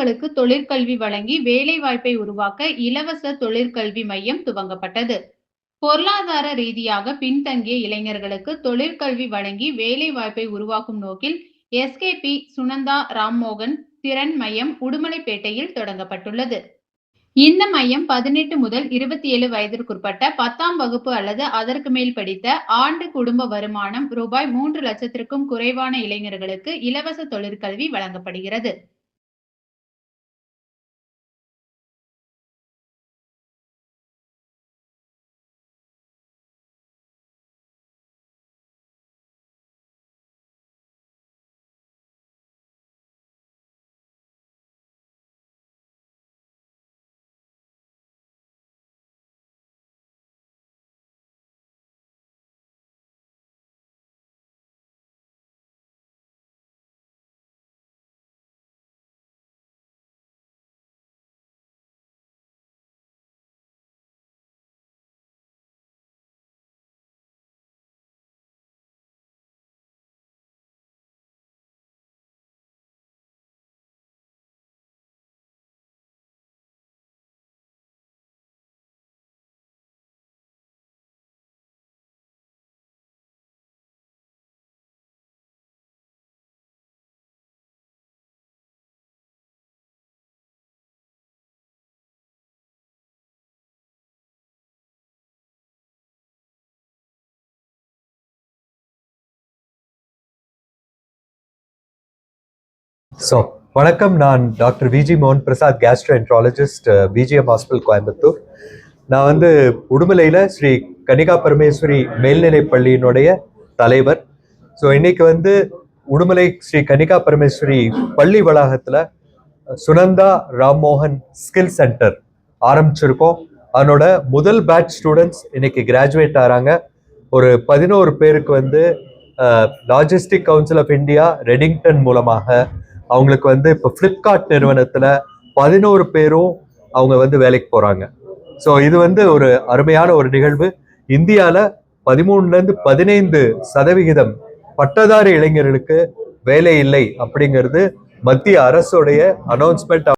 இளைஞர்களுக்கு தொழிற்கல்வி வழங்கி வேலை வாய்ப்பை உருவாக்க இலவச தொழிற்கல்வி மையம் துவங்கப்பட்டது. பொருளாதார ரீதியாக பின்தங்கிய இளைஞர்களுக்கு தொழிற்கல்வி வழங்கி வேலை வாய்ப்பை உருவாக்கும் நோக்கில் எஸ்கேபி சுனந்தா ராம்மோகன் திறன் மையம் உடுமலைப்பேட்டையில் தொடங்கப்பட்டுள்ளது. இந்த மையம் 18 முதல் 27 வயதிற்குட்பட்ட 10ஆம் வகுப்பு அல்லது அதற்கு மேல் படித்த ஆண்டு குடும்ப வருமானம் ரூபாய் 3 லட்சத்திற்கும் குறைவான இளைஞர்களுக்கு இலவச தொழிற்கல்வி வழங்கப்படுகிறது. வணக்கம். நான் டாக்டர் விஜி மோகன் Prasad, gastroenterologist, BGM hospital, Coimbatore. நான் உடுமலையில் ஸ்ரீ கன்னிகா பரமேஸ்வரி மேல்நிலைப் பள்ளியினுடைய தலைவர். இன்னைக்கு உடுமலை ஸ்ரீ கன்னிகா பரமேஸ்வரி பள்ளி வளாகத்தில் சுனந்தா ராம்மோகன் ஸ்கில் சென்டர் ஆரம்பிச்சிருக்கோம். அதனோட முதல் பேட்ச் ஸ்டூடெண்ட்ஸ் இன்னைக்கு கிராஜுவேட் ஆகிறாங்க. ஒரு 11 பேருக்கு logistic council of India Redington மூலமாக அவங்களுக்கு இப்போ ஃப்ளிப்கார்ட் நிறுவனத்தில் 11 பேரும் அவங்க வேலைக்கு போகிறாங்க. இது ஒரு அருமையான ஒரு நிகழ்வு. இந்தியாவில் 13லேருந்து 15% பட்டதாரி இளைஞர்களுக்கு வேலை இல்லை அப்படிங்கிறது மத்திய அரசுடைய அனௌன்ஸ்மெண்ட்.